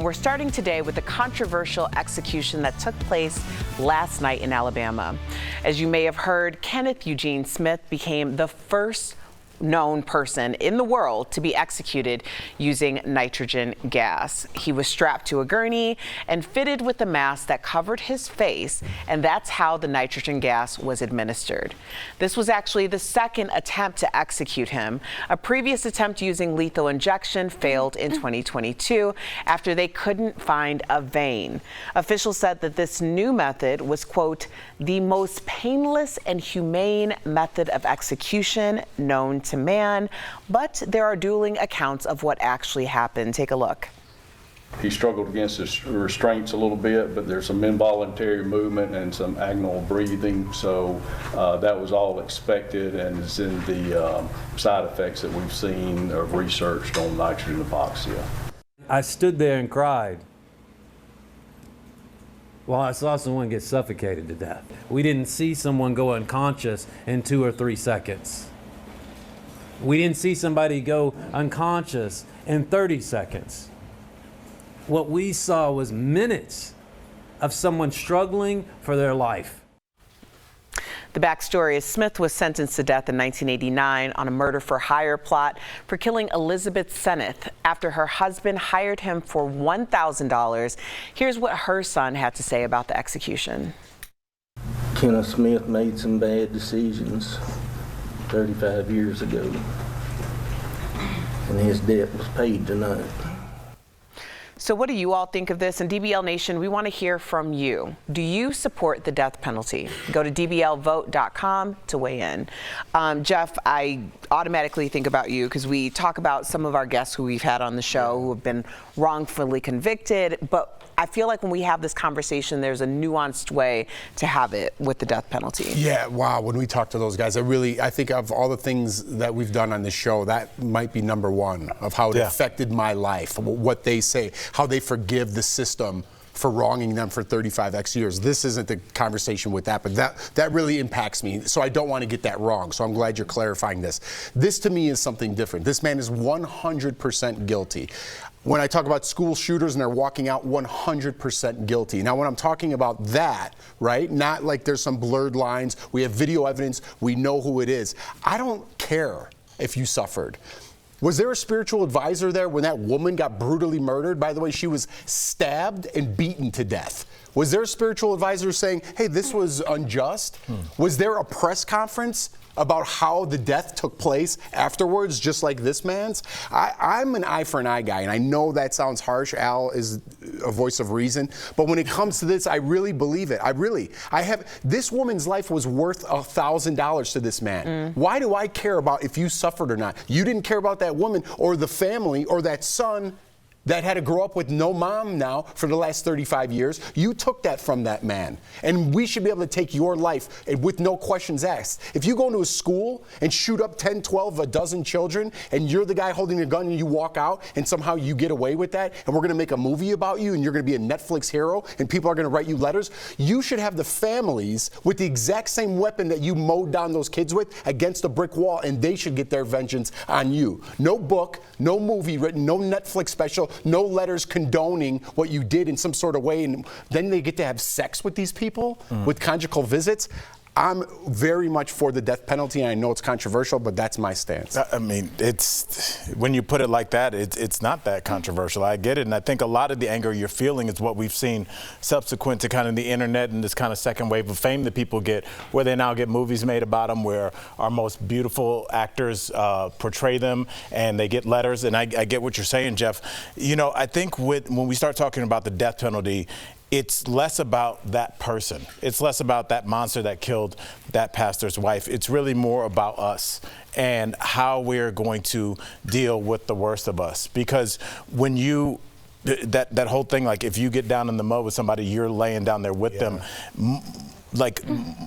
we're starting today with the controversial execution that took place last night in Alabama. As you may have heard, Kenneth Eugene Smith became the first known person in the world to be executed using nitrogen gas. He was strapped to a gurney and fitted with a mask that covered his face, and that's how the nitrogen gas was administered. This was actually the second attempt to execute him. A previous attempt using lethal injection failed in 2022 after they couldn't find a vein. Officials said that this new method was, quote, the most painless and humane method of execution known to man, but there are dueling accounts of what actually happened. Take a look. He struggled against his restraints a little bit, but there's some involuntary movement and some agonal breathing, so that was all expected and is in the side effects that we've seen or researched on nitrogen hypoxia. I stood there and cried while I saw someone get suffocated to death. We didn't see someone go unconscious in 2 or 3 seconds. We didn't see somebody go unconscious in 30 seconds. What we saw was minutes of someone struggling for their life. The backstory is Smith was sentenced to death in 1989 on a murder for hire plot for killing Elizabeth Senneth after her husband hired him for $1,000. Here's what her son had to say about the execution. Kenneth Smith made some bad decisions 35 years ago, and his debt was paid tonight. So what do you all think of this? And DBL Nation, we want to hear from you. Do you support the death penalty? Go to dblvote.com to weigh in. Jeff, I automatically think about you because we talk about some of our guests who we've had on the show who have been wrongfully convicted, but I feel like when we have this conversation, there's a nuanced way to have it with the death penalty. Yeah, wow, when we talk to those guys, I think of all the things that we've done on this show, that might be number one of how it affected my life, what they say, how they forgive the system for wronging them for 35x years. This isn't the conversation with that, but that really impacts me. So I don't want to get that wrong. So I'm glad you're clarifying this. This to me is something different. This man is 100% guilty. When I talk about school shooters and they're walking out 100% guilty. Now, when I'm talking about that, right, not like there's some blurred lines, we have video evidence, we know who it is. I don't care if you suffered. Was there a spiritual advisor there when that woman got brutally murdered? By the way, she was stabbed and beaten to death. Was there a spiritual advisor saying, hey, this was unjust? Was there a press conference about how the death took place afterwards, just like this man's? I'm an eye for an eye guy, and I know that sounds harsh. Al is a voice of reason, but when it comes to this, I really believe it. This woman's life was worth $1,000 to this man. Why do I care about if you suffered or not? You didn't care about that woman or the family or that son that had to grow up with no mom now for the last 35 years. You took that from that man. And we should be able to take your life with no questions asked. If you go into a school and shoot up 10, 12, a dozen children, and you're the guy holding a gun and you walk out and somehow you get away with that, and we're gonna make a movie about you and you're gonna be a Netflix hero and people are gonna write you letters, you should have the families with the exact same weapon that you mowed down those kids with against a brick wall, and they should get their vengeance on you. No book, no movie written, no Netflix special, no letters condoning what you did in some sort of way, and then they get to have sex with these people with conjugal visits. I'm very much for the death penalty, and I know it's controversial, but that's my stance. I mean, it's when you put it like that, it's not that controversial. I get it, and I think a lot of the anger you're feeling is what we've seen subsequent to kind of the internet and this kind of second wave of fame that people get, where they now get movies made about them, where our most beautiful actors portray them, and they get letters. And I get what you're saying, Jeff. You know, I think when we start talking about the death penalty, it's less about that person. It's less about that monster that killed that pastor's wife. It's really more about us and how we're going to deal with the worst of us. Because when you, that whole thing, like if you get down in the mud with somebody, you're laying down there with them, like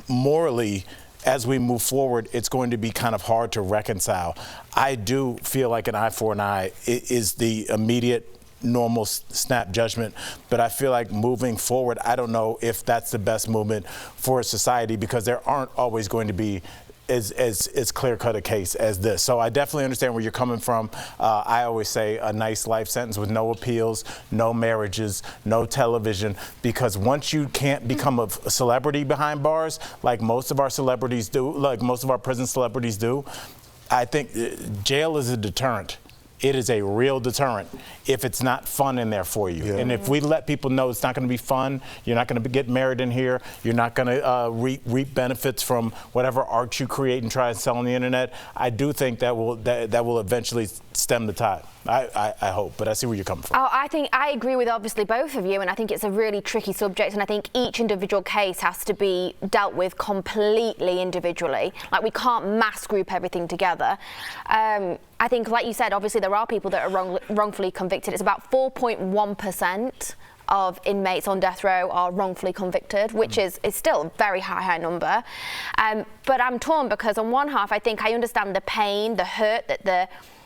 morally, as we move forward, it's going to be kind of hard to reconcile. I do feel like an eye for an eye is the immediate normal snap judgment, but I feel like moving forward, I don't know if that's the best movement for society, because there aren't always going to be as clear-cut a case as this. So I definitely understand where you're coming from. I always say a nice life sentence with no appeals, no marriages, no television, because once you can't become a celebrity behind bars, like most of our celebrities do, like most of our prison celebrities do, I think jail is a deterrent. It is a real deterrent if it's not fun in there for you. And if we let people know it's not going to be fun, you're not going to get married in here, you're not going to reap benefits from whatever art you create and try and sell on the internet, I do think that will eventually stem the tide. I hope, but I see where you're coming from. Oh, I think I agree with obviously both of you, and I think it's a really tricky subject, and I think each individual case has to be dealt with completely individually. Like, we can't mass group everything together. I think, like you said, obviously there are people that are wrongfully convicted. It's about 4.1% of inmates on death row are wrongfully convicted, which is still a very high number. But I'm torn because on one half, I think I understand the pain, the hurt that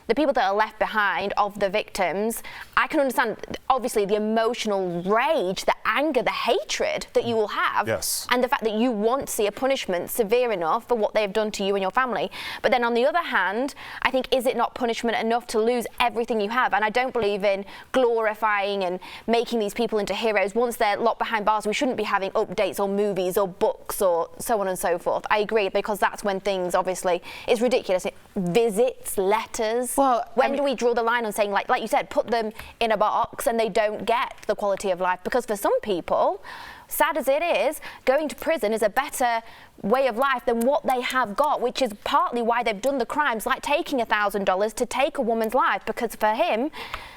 the people that are left behind of the victims. I can understand, obviously, the emotional rage, the anger, the hatred that you will have. Yes. And the fact that you want to see a punishment severe enough for what they've done to you and your family. But then on the other hand, I think, is it not punishment enough to lose everything you have? And I don't believe in glorifying and making these people into heroes. Once they're locked behind bars, we shouldn't be having updates or movies or books or so on and so forth. I agree, because that's when things, obviously, it's ridiculous. Visits, letters. Well, when do we draw the line on saying, like you said, put them in a box and they don't get the quality of life? Because for some people, sad as it is, going to prison is a better way of life than what they have got, which is partly why they've done the crimes, like taking $1,000 to take a woman's life, because for him,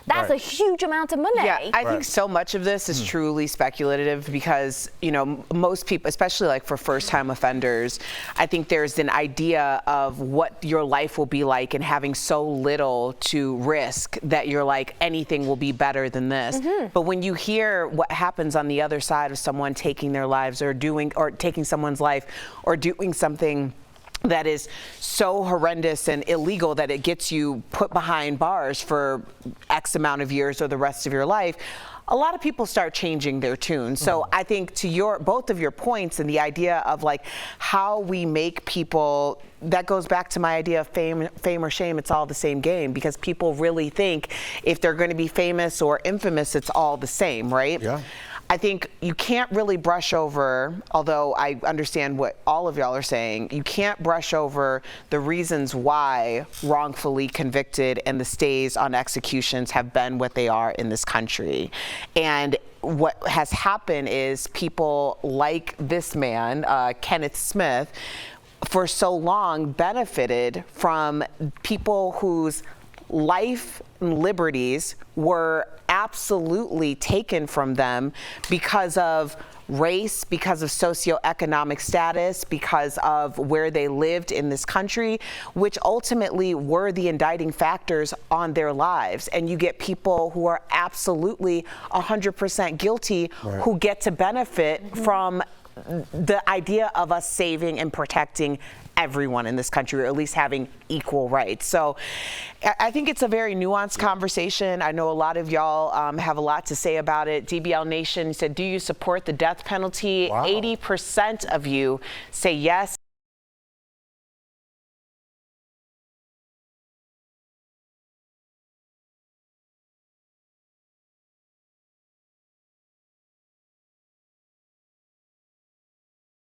that's a huge amount of money. Yeah, I think so much of this is truly speculative because, you know, most people, especially like for first-time offenders, I think there's an idea of what your life will be like and having so little to risk that you're like, anything will be better than this. But when you hear what happens on the other side of someone taking their lives or taking someone's life or doing something that is so horrendous and illegal that it gets you put behind bars for X amount of years or the rest of your life, a lot of people start changing their tune. So I think to both of your points and the idea of like how we make people, that goes back to my idea of fame or shame. It's all the same game, because people really think if they're going to be famous or infamous, it's all the same, right? Yeah. I think you can't really brush over, although I understand what all of y'all are saying, you can't brush over the reasons why wrongfully convicted and the stays on executions have been what they are in this country. And what has happened is people like this man, Kenneth Smith, for so long benefited from people whose life and liberties were absolutely taken from them because of race, because of socioeconomic status, because of where they lived in this country, which ultimately were the indicting factors on their lives. And you get people who are absolutely 100% guilty who get to benefit from the idea of us saving and protecting everyone in this country, or at least having equal rights. So I think it's a very nuanced conversation. I know a lot of y'all have a lot to say about it. DBL Nation said, do you support the death penalty? 80% of you say yes.